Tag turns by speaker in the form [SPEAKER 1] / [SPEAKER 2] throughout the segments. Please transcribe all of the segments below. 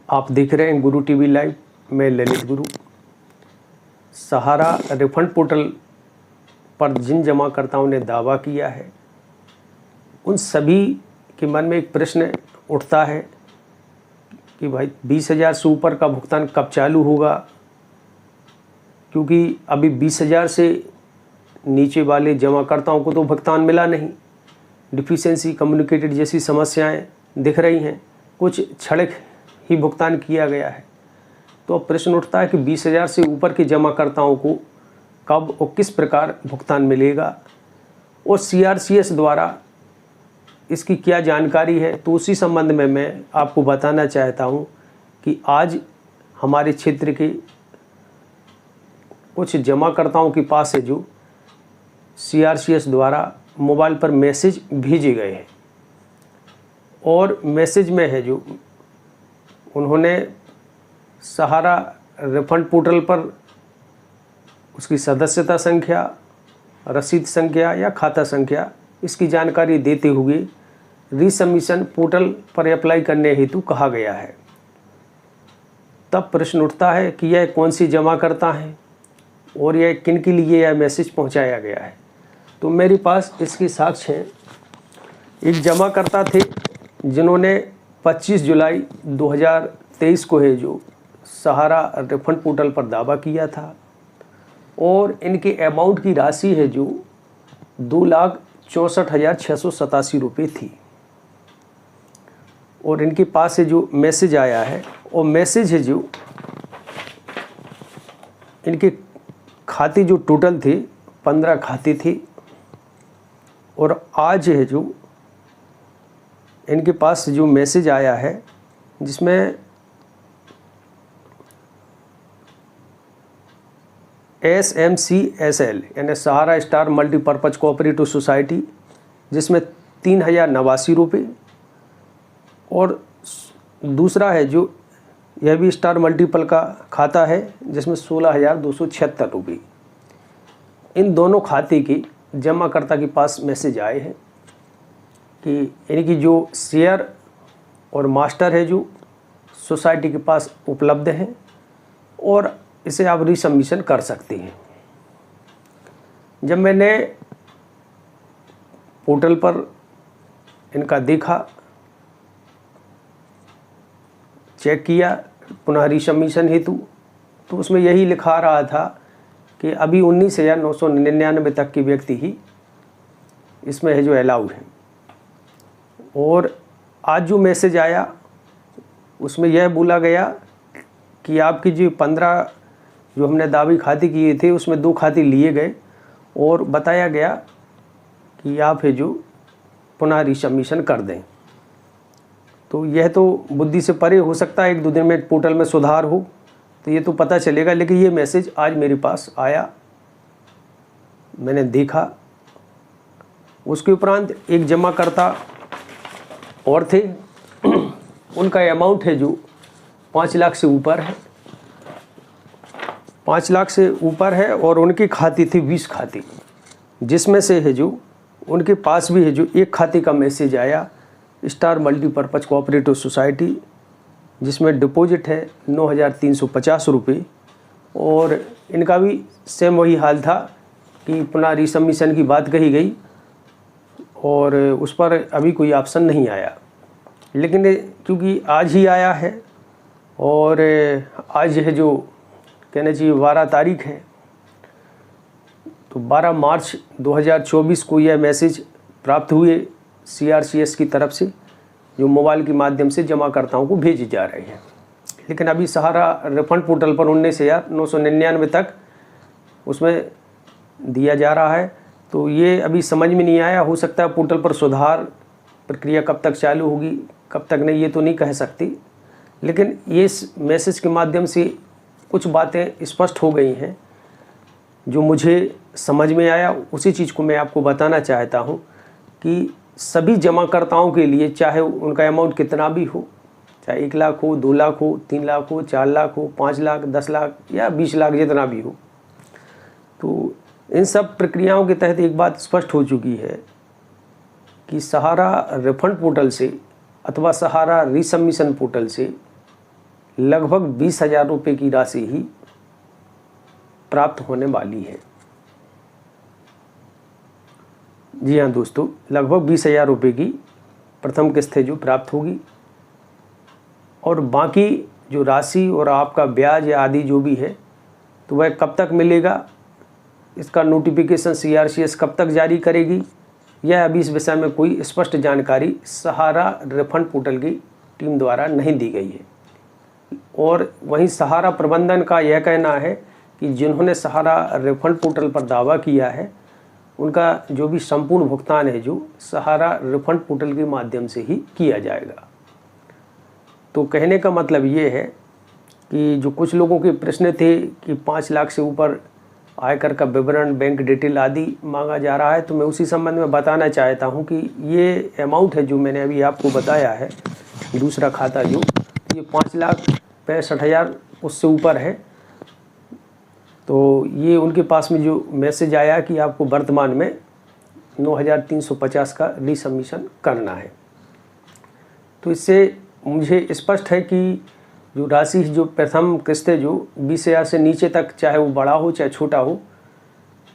[SPEAKER 1] आप देख रहे हैं गुरु टीवी लाइव। मैं ललित गुरु। सहारा रिफंड पोर्टल पर जिन जमाकर्ताओं ने दावा किया है उन सभी के मन में एक प्रश्न उठता है कि भाई 20,000 से ऊपर का भुगतान कब चालू होगा, क्योंकि अभी 20,000 से नीचे वाले जमाकर्ताओं को तो भुगतान मिला नहीं। डिफिशिएंसी कम्युनिकेटेड जैसी समस्याएं दिख रही हैं, कुछ क्षणिक ही भुगतान किया गया है। तो अब प्रश्न उठता है कि 20,000 से ऊपर के जमाकर्ताओं को कब और किस प्रकार भुगतान मिलेगा और CRCS द्वारा इसकी क्या जानकारी है। तो उसी संबंध में मैं आपको बताना चाहता हूं कि आज हमारे क्षेत्र के कुछ जमाकर्ताओं के पास है जो CRCS द्वारा मोबाइल पर मैसेज भेजे गए हैं और मैसेज में है जो उन्होंने सहारा रिफंड पोर्टल पर उसकी सदस्यता संख्या, रसीद संख्या या खाता संख्या इसकी जानकारी देते हुए रीसबमिशन पोर्टल पर अप्लाई करने हेतु कहा गया है। तब प्रश्न उठता है कि यह कौन सी जमाकर्ता हैं और यह किन के लिए यह मैसेज पहुंचाया गया है। तो मेरे पास इसके साक्ष्य हैं। एक जमाकर्ता थे जिन्होंने 25 जुलाई 2023 को है जो सहारा रिफंड पोर्टल पर दावा किया था और इनके अमाउंट की राशि है जो 2,64,687 रुपये थी और इनके पास से जो मैसेज आया है और मैसेज है जो इनके खाते जो टोटल थे 15 खाते थे और आज है जो इनके पास जो मैसेज आया है जिसमें SMCSL यानी सहारा स्टार मल्टीपर्पज़ कोऑपरेटिव सोसाइटी जिसमें 3,089 रुपये और दूसरा है जो यह भी स्टार मल्टीपल का खाता है जिसमें 16,276 रुपये। इन दोनों खाते के जमाकर्ता के पास मैसेज आए हैं कि इनकी जो शेयर और मास्टर है जो सोसाइटी के पास उपलब्ध है और इसे आप रीसबमिशन कर सकते हैं। जब मैंने पोर्टल पर इनका देखा, चेक किया पुनः रीसबमिशन हेतु, तो उसमें यही लिखा रहा था कि अभी 19,999 तक के व्यक्ति ही इसमें है जो अलाउड है। और आज जो मैसेज आया उसमें यह बोला गया कि आपकी जो 15 जो हमने दावे खाते किए थे उसमें 2 खाते लिए गए और बताया गया कि आप है जो पुनः रीसबमिशन कर दें। तो यह तो बुद्धि से परे हो सकता है 1-2 दिन में पोर्टल में सुधार हो तो ये तो पता चलेगा, लेकिन ये मैसेज आज मेरे पास आया, मैंने देखा। उसके उपरांत एक जमाकर्ता और थे, उनका अमाउंट है जो 5 लाख से ऊपर है, 5 लाख से ऊपर है और उनके खाते थे 20 खाते, जिसमें से है जो उनके पास भी है जो एक खाते का मैसेज आया स्टार मल्टीपर्पज़ कोऑपरेटिव सोसाइटी जिसमें डिपॉजिट है 9,350 रुपये और इनका भी सेम वही हाल था कि पुनः रीसबमिशन की बात कही गई और उस पर अभी कोई ऑप्शन नहीं आया। लेकिन क्योंकि आज ही आया है और आज है जो कहना चाहिए 12 तारीख है, तो 12 मार्च 2024 को यह मैसेज प्राप्त हुए CRCS की तरफ से जो मोबाइल के माध्यम से जमाकर्ताओं को भेजे जा रहे हैं। लेकिन अभी सहारा रिफंड पोर्टल पर 19,999 तक उसमें दिया जा रहा है। तो ये अभी समझ में नहीं आया, हो सकता है पोर्टल पर सुधार प्रक्रिया कब तक चालू होगी कब तक नहीं ये तो नहीं कह सकती, लेकिन ये इस मैसेज के माध्यम से कुछ बातें स्पष्ट हो गई हैं जो मुझे समझ में आया। उसी चीज़ को मैं आपको बताना चाहता हूँ कि सभी जमाकर्ताओं के लिए चाहे उनका अमाउंट कितना भी हो, चाहे 1 लाख हो, 2 लाख हो, 3 लाख हो, 4 लाख हो, 5 लाख, 10 लाख या 20 लाख जितना भी हो, तो इन सब प्रक्रियाओं के तहत एक बात स्पष्ट हो चुकी है कि सहारा रिफंड पोर्टल से अथवा सहारा रीसबमिशन पोर्टल से लगभग 20,000 रुपये की राशि ही प्राप्त होने वाली है। जी हाँ दोस्तों, लगभग 20,000 रुपये की प्रथम किस्त है जो प्राप्त होगी, और बाकी जो राशि और आपका ब्याज या आदि जो भी है तो वह कब तक मिलेगा, इसका नोटिफिकेशन CRCS कब तक जारी करेगी, यह अभी इस विषय में कोई स्पष्ट जानकारी सहारा रिफंड पोर्टल की टीम द्वारा नहीं दी गई है। और वहीं सहारा प्रबंधन का यह कहना है कि जिन्होंने सहारा रिफंड पोर्टल पर दावा किया है उनका जो भी संपूर्ण भुगतान है जो सहारा रिफंड पोर्टल के माध्यम से ही किया जाएगा। तो कहने का मतलब ये है कि जो कुछ लोगों के प्रश्न थे कि 5 लाख से ऊपर आयकर का विवरण, बैंक डिटेल आदि मांगा जा रहा है, तो मैं उसी संबंध में बताना चाहता हूं कि ये अमाउंट है जो मैंने अभी आपको बताया है, दूसरा खाता जो ये 5,65,000 उससे ऊपर है। तो ये उनके पास में जो मैसेज आया कि आपको वर्तमान में 9,350 का रीसबमिशन करना है। तो इससे मुझे स्पष्ट है कि जो राशि जो प्रथम किस्त है जो 20,000 से नीचे तक, चाहे वो बड़ा हो चाहे छोटा हो,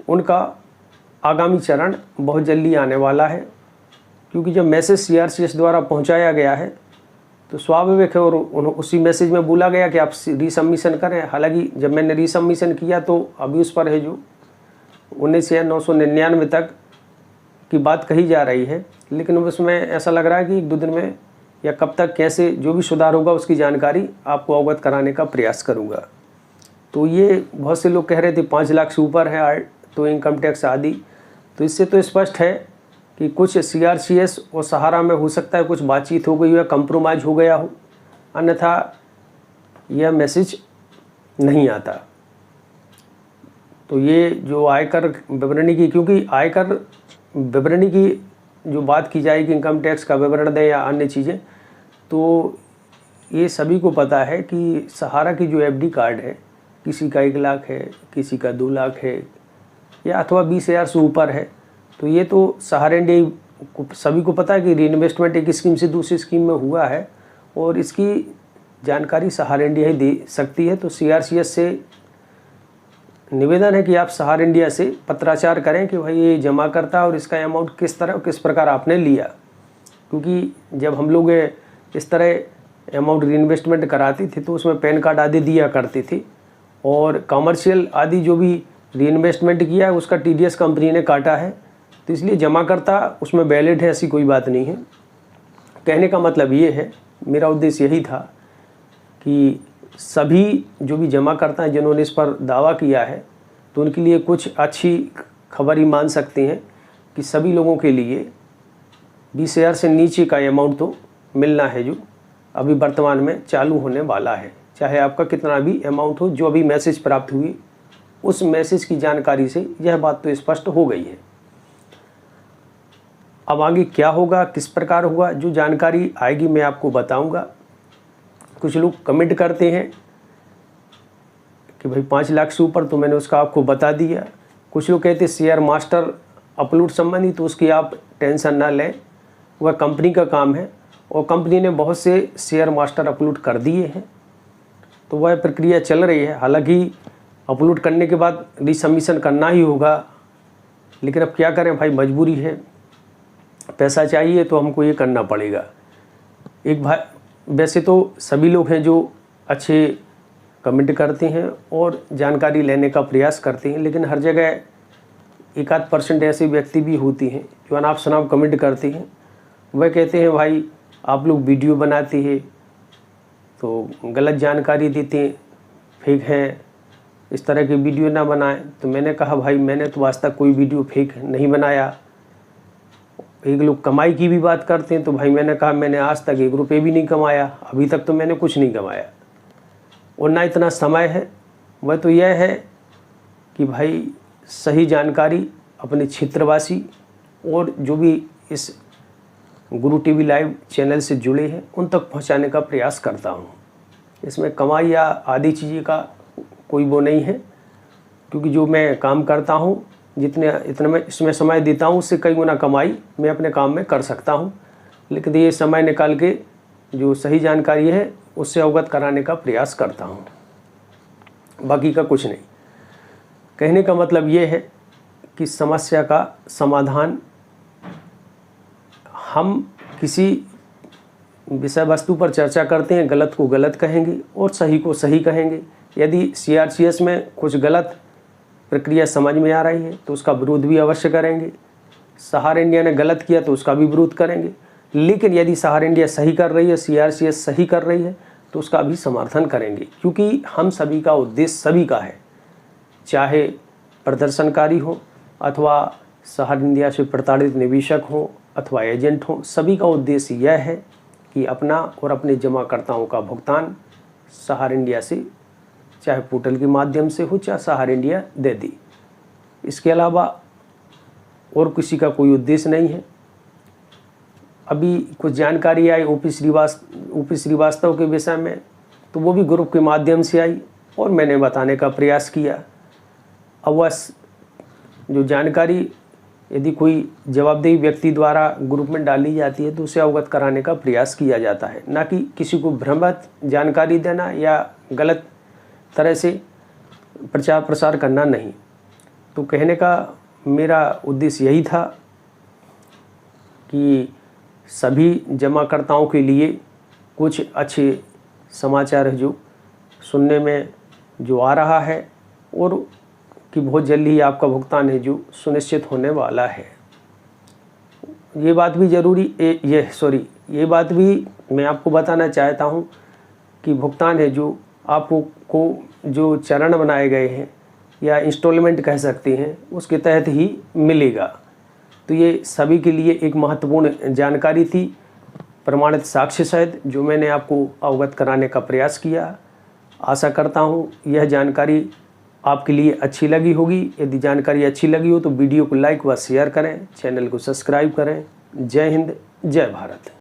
[SPEAKER 1] उनका आगामी चरण बहुत जल्दी आने वाला है। क्योंकि जब मैसेज CRCS द्वारा पहुंचाया गया है तो स्वाभाविक है, और उसी मैसेज में बोला गया कि आप रीसबमिशन करें। हालांकि जब मैंने रीसबमिशन किया तो अभी उस पर है जो 19,999 तक की बात कही जा रही है, लेकिन उसमें ऐसा लग रहा है कि 1-2 दिन में या कब तक कैसे जो भी सुधार होगा उसकी जानकारी आपको अवगत कराने का प्रयास करूंगा। तो ये बहुत से लोग कह रहे थे 5 लाख से ऊपर है तो इनकम टैक्स आदि, तो इससे तो स्पष्ट है कि कुछ CRCS और सहारा में हो सकता है कुछ बातचीत हो गई हो या कंप्रोमाइज़ हो गया हो, अन्यथा यह मैसेज नहीं आता। तो ये जो आयकर विवरणी की, क्योंकि आयकर विवरणी की जो बात की जाएगी, इनकम टैक्स का विवरण दें या अन्य चीज़ें, तो ये सभी को पता है कि सहारा की जो FD कार्ड है, किसी का 1 लाख है, किसी का 2 लाख है, या अथवा 20,000 से ऊपर है, तो ये तो सहारा इंडिया को सभी को पता है कि रीइन्वेस्टमेंट एक स्कीम से दूसरी स्कीम में हुआ है, और इसकी जानकारी सहारा इंडिया ही दे सकती है। तो CRCS से निवेदन है कि आप सहारा इंडिया से पत्राचार करें कि भाई ये जमा करता और इसका अमाउंट किस तरह किस प्रकार आपने लिया। क्योंकि जब हम लोग इस तरह अमाउंट रीइन्वेस्टमेंट कराती थी तो उसमें पैन कार्ड आदि दिया करती थी, और कमर्शियल आदि जो भी रीइन्वेस्टमेंट किया है उसका TDS कंपनी ने काटा है, तो इसलिए जमा करता उसमें वैलिड है, ऐसी कोई बात नहीं है। कहने का मतलब ये है, मेरा उद्देश्य यही था कि सभी जो भी जमा करता है जिन्होंने इस पर दावा किया है तो उनके लिए कुछ अच्छी खबर ही मान सकते हैं कि सभी लोगों के लिए 20,000 से नीचे का अमाउंट तो मिलना है जो अभी वर्तमान में चालू होने वाला है, चाहे आपका कितना भी अमाउंट हो। जो अभी मैसेज प्राप्त हुई उस मैसेज की जानकारी से यह बात तो स्पष्ट हो गई है। अब आगे क्या होगा, किस प्रकार होगा, जो जानकारी आएगी मैं आपको बताऊंगा। कुछ लोग कमेंट करते हैं कि भाई 5 लाख से ऊपर, तो मैंने उसका आपको बता दिया। कुछ लोग कहते हैं शेयर मास्टर अपलोड संबंधी, तो उसकी आप टेंशन ना लें, वह कंपनी का काम है, और कंपनी ने बहुत से शेयर मास्टर अपलोड कर दिए हैं, तो वह प्रक्रिया चल रही है। हालांकि अपलोड करने के बाद रीसबमिशन करना ही होगा, लेकिन अब क्या करें भाई, मजबूरी है, पैसा चाहिए तो हमको ये करना पड़ेगा। एक भाई, वैसे तो सभी लोग हैं जो अच्छे कमेंट करते हैं और जानकारी लेने का प्रयास करते हैं, लेकिन हर जगह 1-8% ऐसे व्यक्ति भी होती हैं जो अनाप शनाप कमेंट करते हैं। वह कहते हैं भाई आप लोग वीडियो बनाते हैं तो गलत जानकारी देते हैं, फेक हैं, इस तरह की वीडियो ना बनाएं। तो मैंने कहा भाई मैंने तो आज तक कोई वीडियो फेक नहीं बनाया। एक लोग कमाई की भी बात करते हैं, तो भाई मैंने कहा मैंने आज तक 1 रुपये भी नहीं कमाया, अभी तक तो मैंने कुछ नहीं कमाया, और ना इतना समय है। वह तो यह है कि भाई सही जानकारी अपने क्षेत्रवासी और जो भी इस गुरु टीवी लाइव चैनल से जुड़े हैं उन तक पहुंचाने का प्रयास करता हूं। इसमें कमाई या आदि चीज़ें का कोई वो नहीं है, क्योंकि जो मैं काम करता हूं, इतना मैं इसमें समय देता हूं, उससे कई गुना कमाई मैं अपने काम में कर सकता हूं। लेकिन ये समय निकाल के जो सही जानकारी है उससे अवगत कराने का प्रयास करता हूँ, बाकी का कुछ नहीं। कहने का मतलब ये है कि समस्या का समाधान हम किसी विषय वस्तु पर चर्चा करते हैं, गलत को गलत कहेंगे और सही को सही कहेंगे। यदि CRCS में कुछ गलत प्रक्रिया समझ में आ रही है तो उसका विरोध भी अवश्य करेंगे। सहारा इंडिया ने गलत किया तो उसका भी विरोध करेंगे। लेकिन यदि सहारा इंडिया सही कर रही है, CRCS सही कर रही है, तो उसका भी समर्थन करेंगे, क्योंकि हम सभी का उद्देश्य सभी का है, चाहे प्रदर्शनकारी हो अथवा सहारा इंडिया से प्रताड़ित निवेशक हो अथवा एजेंट हो। सभी का उद्देश्य यह है कि अपना और अपने जमाकर्ताओं का भुगतान सहारा इंडिया से, चाहे पोर्टल के माध्यम से हो, चाहे सहारा इंडिया दे दी। इसके अलावा और किसी का कोई उद्देश्य नहीं है। अभी कुछ जानकारी आई ओपी श्रीवास्तव के विषय में, तो वो भी ग्रुप के माध्यम से आई और मैंने बताने का प्रयास किया। अब वह जो जानकारी यदि कोई जवाबदेही व्यक्ति द्वारा ग्रुप में डाली जाती है तो उसे अवगत कराने का प्रयास किया जाता है, ना कि किसी को भ्रमित जानकारी देना या गलत तरह से प्रचार प्रसार करना नहीं। तो कहने का मेरा उद्देश्य यही था कि सभी जमाकर्ताओं के लिए कुछ अच्छे समाचार है जो सुनने में जो आ रहा है, और कि बहुत जल्दी ही आपका भुगतान है जो सुनिश्चित होने वाला है। ये बात भी ज़रूरी ये बात भी मैं आपको बताना चाहता हूँ कि भुगतान है जो आपको जो चरण बनाए गए हैं या इंस्टॉलमेंट कह सकते हैं, उसके तहत ही मिलेगा। तो ये सभी के लिए एक महत्वपूर्ण जानकारी थी, प्रमाणित साक्ष्य सहित, जो मैंने आपको अवगत कराने का प्रयास किया। आशा करता हूँ यह जानकारी आपके लिए अच्छी लगी होगी। यदि जानकारी अच्छी लगी हो तो वीडियो को लाइक व शेयर करें, चैनल को सब्सक्राइब करें। जय हिंद, जय भारत।